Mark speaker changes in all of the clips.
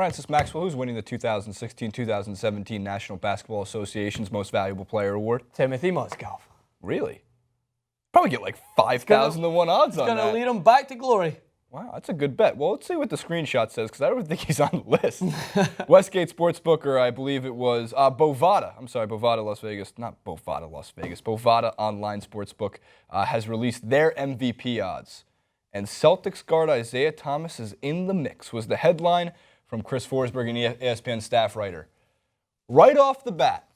Speaker 1: Francis Maxwell, who's winning the 2016-2017 National Basketball Association's Most Valuable Player Award.
Speaker 2: Timothy Mozgov.
Speaker 1: Really? Probably get like 5,000 to 1 odds on that.
Speaker 2: It's going to lead him back to glory.
Speaker 1: Wow, that's a good bet. Well, let's see what the screenshot says, because I don't think he's on the list. Westgate Sportsbook, or I believe it was Bovada. I'm sorry, Bovada Las Vegas. Not Bovada Las Vegas. Bovada Online Sportsbook has released their MVP odds. And Celtics guard Isaiah Thomas is in the mix, was the headline from Chris Forsberg, an ESPN staff writer. Right off the bat,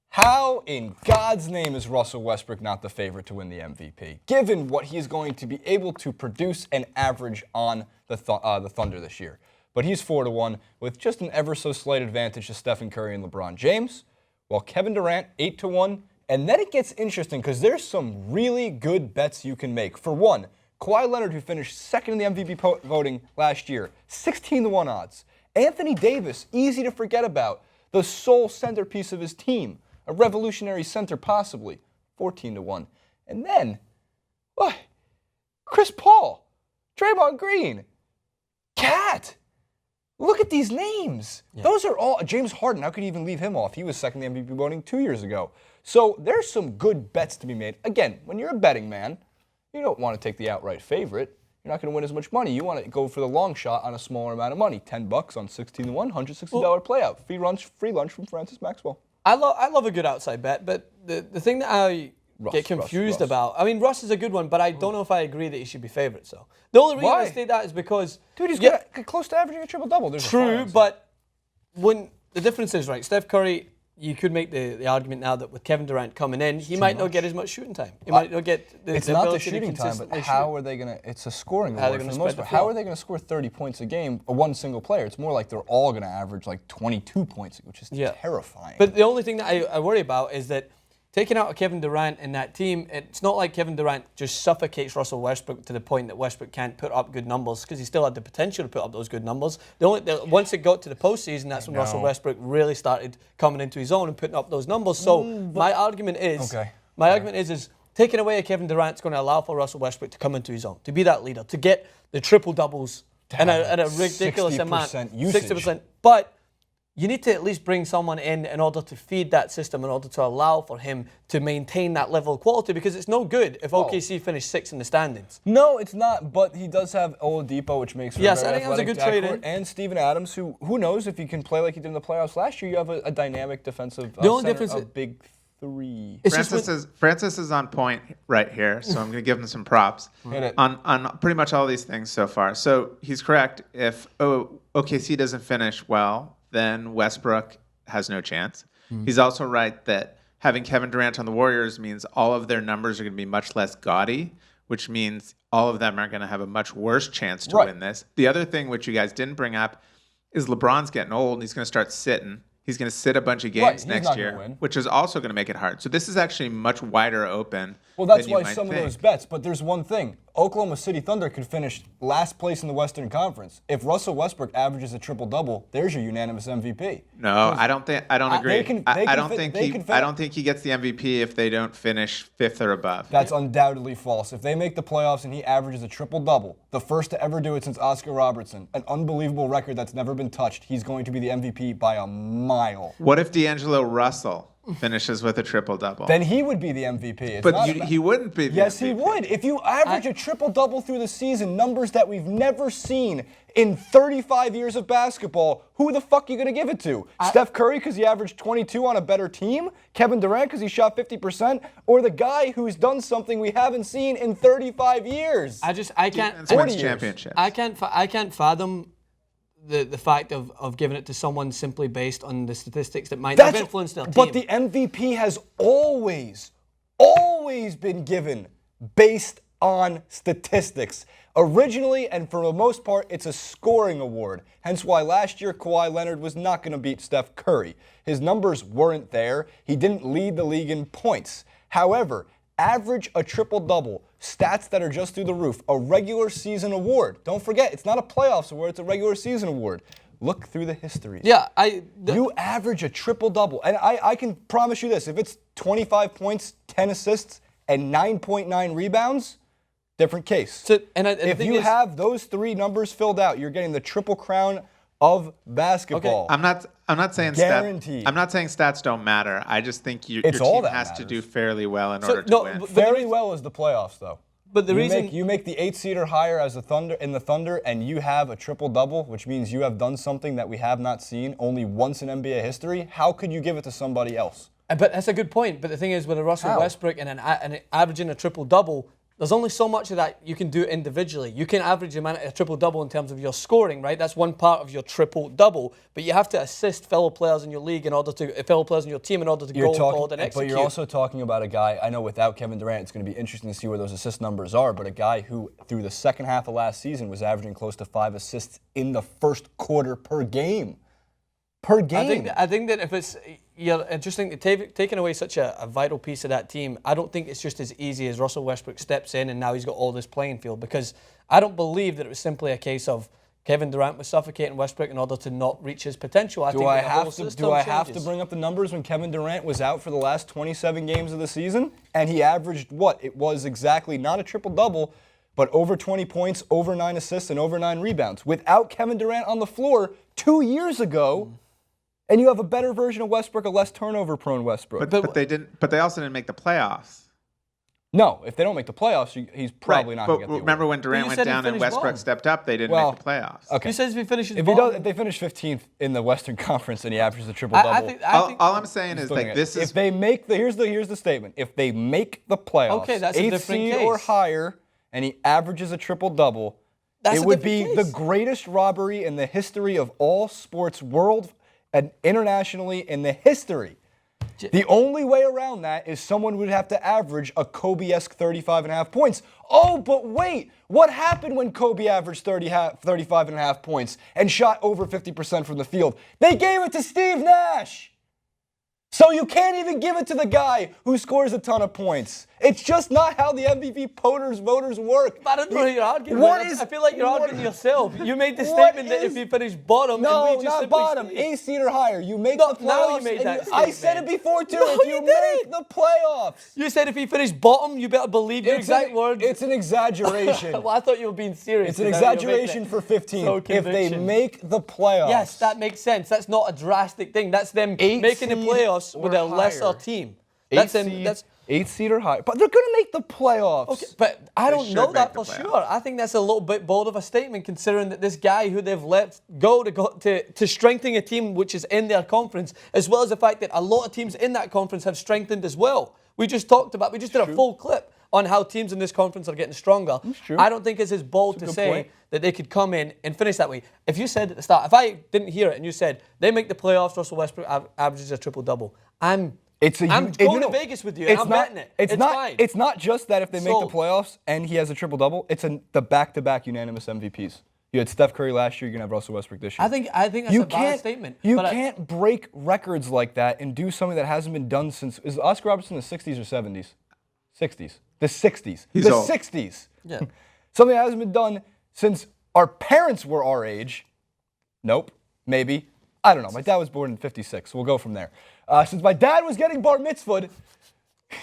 Speaker 1: how in God's name is Russell Westbrook not the favorite to win the MVP, given what he's going to be able to produce and average on the Thunder this year? But he's 4-1 with just an ever so slight advantage to Stephen Curry and LeBron James, while Kevin Durant 8-1. And then it gets interesting because there's some really good bets you can make. For one, Kawhi Leonard, who finished second in the MVP voting last year, 16-1 odds. Anthony Davis, easy to forget about, the sole centerpiece of his team. A revolutionary center, possibly, 14-1. And then, what? Chris Paul, Draymond Green, Cat. Look at these names. Yeah. Those are all, James Harden, how could you even leave him off? He was second in the MVP voting 2 years ago. So there's some good bets to be made. Again, when you're a betting man, you don't want to take the outright favorite. You're not going to win as much money. You want to go for the long shot on a smaller amount of money. $10 on 16-1, $160 payout. Free lunch from Francis Maxwell.
Speaker 2: I love a good outside bet, but the thing that I get confused about, I mean, Russ is a good one, but I don't know if I agree that he should be favourite. So the only reason I say that is because,
Speaker 1: dude, he's get close to averaging a triple-double.
Speaker 2: True, but when the difference is, right, Steph Curry, you could make the argument now that with Kevin Durant coming in, he might not get as much shooting time. He might not get the
Speaker 1: It's not the shooting time, but how are they going to, it's a scoring award for the most part. How are they going to score 30 points a game, one single player? It's more like they're all going to average like 22 points, which is terrifying.
Speaker 2: But the only thing that I worry about is that taking out Kevin Durant in that team, it's not like Kevin Durant just suffocates Russell Westbrook to the point that Westbrook can't put up good numbers, because he still had the potential to put up those good numbers. Once it got to the postseason, that's when Russell Westbrook really started coming into his own and putting up those numbers. So my argument is, taking away a Kevin Durant's going to allow for Russell Westbrook to come into his own, to be that leader, to get the triple doubles and a ridiculous amount, 60%. But you need to at least bring someone in order to feed that system, in order to allow for him to maintain that level of quality, because it's no good if OKC finish 6th in the standings.
Speaker 1: No, it's not, but he does have Oladipo, which makes for
Speaker 2: I think that was a good trade in.
Speaker 1: And Steven Adams, who knows if he can play like he did in the playoffs last year. You have a dynamic defensive
Speaker 2: the only difference
Speaker 1: is big three.
Speaker 3: Francis is on point right here, so I'm going to give him some props on pretty much all these things so far. So he's correct. If OKC doesn't finish well, then Westbrook has no chance. He's also right that having Kevin Durant on the Warriors means all of their numbers are going to be much less gaudy, which means all of them are going to have a much worse chance to win this. The other thing which you guys didn't bring up is LeBron's getting old and he's going to start sitting. He's going to sit a bunch of games next year, which is also going to make it hard. So this is actually much wider open.
Speaker 1: Well, that's why some of those bets. But there's one thing. Oklahoma City Thunder could finish last place in the Western Conference. If Russell Westbrook averages a triple-double, there's your unanimous MVP.
Speaker 3: No, I don't agree. I don't think he gets the MVP if they don't finish 5th or above.
Speaker 1: That's undoubtedly false. If they make the playoffs and he averages a triple-double, the first to ever do it since Oscar Robertson, an unbelievable record that's never been touched, he's going to be the MVP by a mile.
Speaker 3: What if D'Angelo Russell finishes with a triple-double?
Speaker 1: Then he would be the MVP.
Speaker 3: He wouldn't be the MVP.
Speaker 1: Yes, he would. If you average a triple-double through the season, numbers that we've never seen in 35 years of basketball, who the fuck are you going to give it to? Steph Curry because he averaged 22 on a better team? Kevin Durant because he shot 50%? Or the guy who's done something we haven't seen in 35 years?
Speaker 2: I can't
Speaker 3: 40 championships.
Speaker 2: I can't fathom the fact of giving it to someone simply based on the statistics that might not influence their team.
Speaker 1: But the MVP has always been given based on statistics. Originally, and for the most part, it's a scoring award. Hence why last year Kawhi Leonard was not going to beat Steph Curry. His numbers weren't there. He didn't lead the league in points. However, average a triple-double, stats that are just through the roof, a regular season award. Don't forget, it's not a playoffs award, it's a regular season award. Look through the histories. You average a triple-double, and I can promise you this, if it's 25 points, 10 assists, and 9.9 rebounds, different case.
Speaker 2: So,
Speaker 1: if you have those three numbers filled out, you're getting the triple crown of basketball.
Speaker 3: I'm not saying
Speaker 1: Guaranteed.
Speaker 3: I'm not saying stats don't matter. I just think your
Speaker 1: It's all
Speaker 3: team
Speaker 1: that
Speaker 3: has to
Speaker 1: matters.
Speaker 3: do fairly well in order to win.
Speaker 1: Very well is the playoffs, though.
Speaker 2: But the reason
Speaker 1: you make the 8 seed or higher as the Thunder, and you have a triple-double, which means you have done something that we have not seen only once in NBA history. How could you give it to somebody else?
Speaker 2: But that's a good point. But the thing is, with a Russell Westbrook and averaging a triple-double, there's only so much of that you can do individually. You can average a triple-double in terms of your scoring, right? That's one part of your triple-double. But you have to assist fellow players in your league fellow players in your team in order to go forward and execute.
Speaker 1: But you're also talking about a guy, I know without Kevin Durant, it's going to be interesting to see where those assist numbers are, but a guy who, through the second half of last season, was averaging close to 5 assists in the first quarter per game. Per game.
Speaker 2: I think that if it's interesting, taking away such a vital piece of that team, I don't think it's just as easy as Russell Westbrook steps in and now he's got all this playing field, because I don't believe that it was simply a case of Kevin Durant was suffocating Westbrook in order to not reach his potential.
Speaker 1: Do I have to bring up the numbers when Kevin Durant was out for the last 27 games of the season and he averaged what? It was exactly not a triple-double, but over 20 points, over 9 assists, and over 9 rebounds. Without Kevin Durant on the floor 2 years ago, and you have a better version of Westbrook, a less turnover-prone Westbrook.
Speaker 3: But they didn't. But they also didn't make the playoffs.
Speaker 1: No, if they don't make the playoffs, he's probably not going to get the award.
Speaker 3: Remember when Durant went down and Westbrook stepped up? They didn't make the playoffs.
Speaker 1: Okay.
Speaker 2: He says if he finishes
Speaker 1: if they finish 15th in the Western Conference and he averages a triple-double.
Speaker 3: All I'm saying is like this is.
Speaker 1: If they make here's the statement. If they make the playoffs,
Speaker 2: that's a
Speaker 1: 8th
Speaker 2: different
Speaker 1: seed
Speaker 2: case.
Speaker 1: or higher, and he averages a triple-double,
Speaker 2: That's
Speaker 1: it
Speaker 2: a
Speaker 1: would be
Speaker 2: different
Speaker 1: the
Speaker 2: case.
Speaker 1: greatest robbery in the history of all sports, world and internationally in the history. The only way around that is someone would have to average a Kobe-esque 35.5 points. Oh, but wait, what happened when Kobe averaged 35.5 points and shot over 50% from the field? They gave it to Steve Nash. So you can't even give it to the guy who scores a ton of points. It's just not how the MVP voters work.
Speaker 2: I don't know who you're arguing with. I feel like you're arguing yourself. You made the statement that if you finish bottom,
Speaker 1: no,
Speaker 2: and we just
Speaker 1: not bottom,
Speaker 2: stay.
Speaker 1: 8 seed or higher. You make the playoffs.
Speaker 2: Now you made that
Speaker 1: I said it before too.
Speaker 2: No,
Speaker 1: if you
Speaker 2: you
Speaker 1: make
Speaker 2: didn't.
Speaker 1: the playoffs.
Speaker 2: You said if he finished bottom, you better believe your exact words.
Speaker 1: It's an exaggeration.
Speaker 2: Well, I thought you were being serious.
Speaker 1: It's an exaggeration for 15.
Speaker 2: So
Speaker 1: if they
Speaker 2: conviction.
Speaker 1: make the playoffs.
Speaker 2: Yes, that makes sense. That's not a drastic thing. That's them making the playoffs with a lesser team. That's them. That's
Speaker 1: 8 seed or higher. But they're going to make the playoffs.
Speaker 2: okay, but I don't know that for
Speaker 3: the playoffs.
Speaker 2: sure. I think that's a little bit bold of a statement, considering that this guy who they've let go to strengthen a team which is in their conference, as well as the fact that a lot of teams in that conference have strengthened as well. We just did a full clip on how teams in this conference are getting stronger.
Speaker 1: That's true.
Speaker 2: I don't think it's as bold to say that they could come in and finish that way. If you said at the start, if I didn't hear it and you said they make the playoffs, Russell Westbrook averages a triple-double, I'm going to Vegas with you, and I'm betting it. It's fine.
Speaker 1: It's not just that if they make the
Speaker 2: Sold.
Speaker 1: playoffs and he has a triple-double, it's the back-to-back unanimous MVPs. You had Steph Curry last year, you're going to have Russell Westbrook this year.
Speaker 2: I think that's a valid statement.
Speaker 1: You can't break records like that and do something that hasn't been done since, is Oscar Robertson in the 60s or 70s? 60s. The 60s.
Speaker 3: He's
Speaker 1: the
Speaker 3: old.
Speaker 1: 60s.
Speaker 2: Yeah.
Speaker 1: Something that hasn't been done since our parents were our age. Nope. Maybe. I don't know. My dad was born in 56, so we'll go from there. Since my dad was getting bar mitzvahed,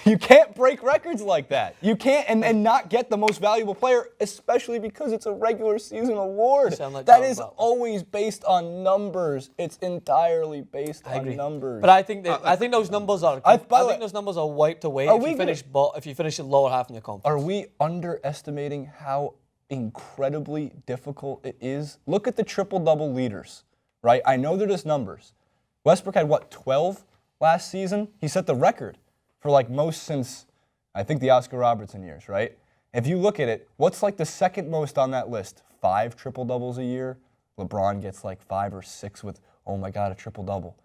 Speaker 1: you can't break records like that. You can't and not get the most valuable player, especially because it's a regular season award. That is always based on numbers. It's entirely based on numbers.
Speaker 2: But I think those numbers are. I think those numbers are wiped away if you finish the lower half in your conference.
Speaker 1: Are we underestimating how incredibly difficult it is? Look at the triple-double leaders, right? I know they're just numbers. Westbrook had, 12 last season? He set the record for, most since, I think, the Oscar Robertson years, right? If you look at it, what's, the second most on that list? 5 triple-doubles a year? LeBron gets, 5 or 6 with, oh, my God, a triple-double.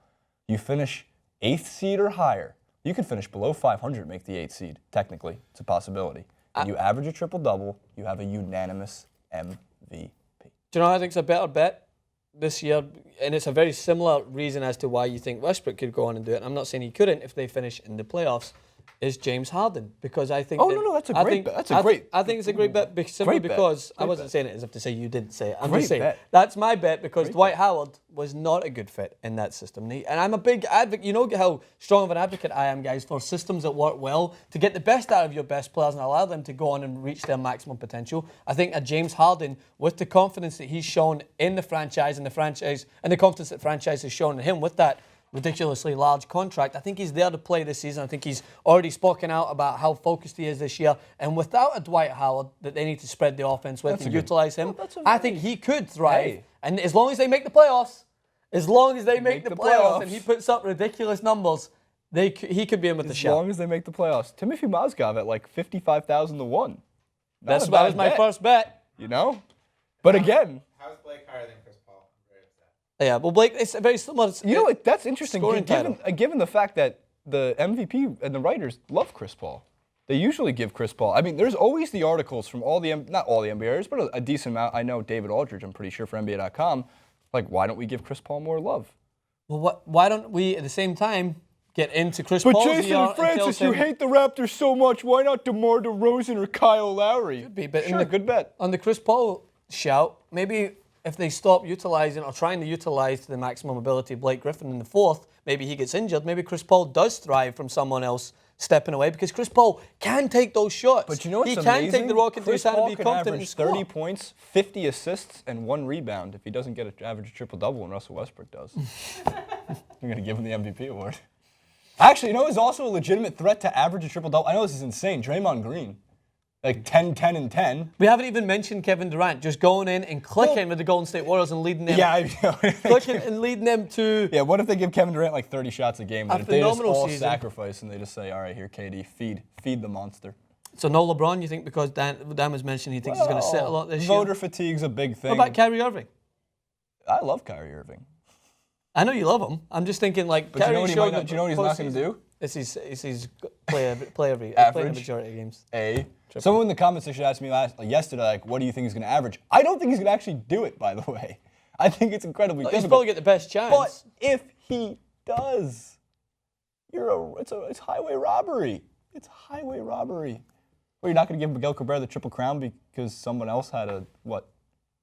Speaker 1: You finish 8th seed or higher. You can finish below 500, make the 8th seed, technically. It's a possibility. And you average a triple-double, you have a unanimous MVP.
Speaker 2: Do you know what I think is a better bet this year? And it's a very similar reason as to why you think Westbrook could go on and do it. I'm not saying he couldn't if they finish in the playoffs. is James Harden, because I think.
Speaker 1: Oh, no, that's a great bet. That's a great.
Speaker 2: I think it's a great bet simply
Speaker 1: Great bet.
Speaker 2: because I
Speaker 1: Great
Speaker 2: wasn't
Speaker 1: bet.
Speaker 2: saying it as if to say you didn't say it. I'm
Speaker 1: Great
Speaker 2: just saying
Speaker 1: bet.
Speaker 2: that's my bet because
Speaker 1: Great
Speaker 2: Dwight
Speaker 1: bet.
Speaker 2: Howard was not a good fit in that system. And I'm a big advocate. You know how strong of an advocate I am, guys, for systems that work well to get the best out of your best players and allow them to go on and reach their maximum potential. I think a James Harden, with the confidence that he's shown in the franchise and the confidence that franchise has shown in him with that ridiculously large contract, I think he's there to play this season. I think he's already spoken out about how focused he is this year. And without a Dwight Howard that they need to spread the offense with and utilize him, I think he could thrive.
Speaker 1: Hey.
Speaker 2: And as long as they make the playoffs, and he puts up ridiculous numbers, he could be in with the
Speaker 1: As
Speaker 2: shout.
Speaker 1: long as they make the playoffs. Timothy Mozgov at like 55,000 to 1.
Speaker 2: That was my first bet.
Speaker 1: You know? But again,
Speaker 3: How's Blake higher than Chris Paul? I'm very upset.
Speaker 2: Yeah, well, Blake, it's very similar.
Speaker 1: you know what? That's interesting.
Speaker 2: Scoring
Speaker 1: Given the fact that the MVP and the writers love Chris Paul. They usually give Chris Paul. I mean, there's always the articles from not all the NBAers, but a decent amount. I know David Aldridge, I'm pretty sure, for NBA.com. Like, why don't we give Chris Paul more love?
Speaker 2: Well, why don't we, at the same time, get into Chris
Speaker 1: But
Speaker 2: Paul's
Speaker 1: Jason
Speaker 2: year
Speaker 1: and Francis, you hate the Raptors so much. Why not DeMar DeRozan or Kyle Lowry?
Speaker 2: Could be, but
Speaker 1: Sure, good bet.
Speaker 2: On the Chris Paul shout, maybe if they stop utilizing or trying to utilize to the maximum ability Blake Griffin in the fourth, maybe he gets injured. Maybe Chris Paul does thrive from someone else stepping away because Chris Paul can take those shots.
Speaker 1: But you know what's
Speaker 2: he
Speaker 1: amazing?
Speaker 2: can take the rock into
Speaker 1: Chris
Speaker 2: his hand
Speaker 1: Paul
Speaker 2: and be
Speaker 1: can
Speaker 2: confident and
Speaker 1: average
Speaker 2: score.
Speaker 1: 30 points, 50 assists, and 1 rebound if he doesn't get an average triple-double when Russell Westbrook does. I'm going to give him the MVP award. Actually, you know who's also a legitimate threat to average a triple-double? I know this is insane. Draymond Green. Like 10, 10, and 10.
Speaker 2: We haven't even mentioned Kevin Durant just going in and clicking with the Golden State Warriors and leading them. Clicking and leading them to.
Speaker 1: Yeah, what if they give Kevin Durant like 30 shots a game? Then if they just
Speaker 2: phenomenal
Speaker 1: all
Speaker 2: season.
Speaker 1: sacrifice and they just say, all right, here, KD, feed the monster.
Speaker 2: So no LeBron, you think, because Dan was mentioning he thinks he's going to sit a lot this year?
Speaker 1: Voter fatigue's a big thing.
Speaker 2: What about Kyrie Irving?
Speaker 1: I love Kyrie Irving.
Speaker 2: I know you love him. I'm just thinking like.
Speaker 1: But do you know what he's not going to do?
Speaker 2: It's his play every
Speaker 1: Average.
Speaker 2: majority of games.
Speaker 1: Someone in the comments section asked me yesterday, like, what do you think he's going to average? I don't think he's going to actually do it, by the way. I think it's incredibly difficult.
Speaker 2: He's probably get the best chance.
Speaker 1: But if he does, it's highway robbery. It's highway robbery. Well, you're not going to give Miguel Cabrera the Triple Crown because someone else had a,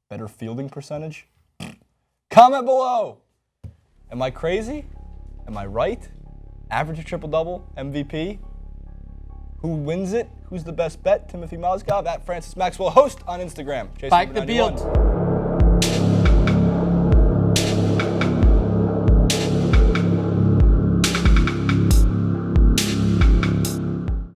Speaker 1: better fielding percentage? Comment below. Am I crazy? Am I right? Average a triple-double, MVP. Who wins it? Who's the best bet? Timothy Mozgov at Francis Maxwell. Host on Instagram. Jason
Speaker 2: Back the
Speaker 1: #91.
Speaker 2: beard.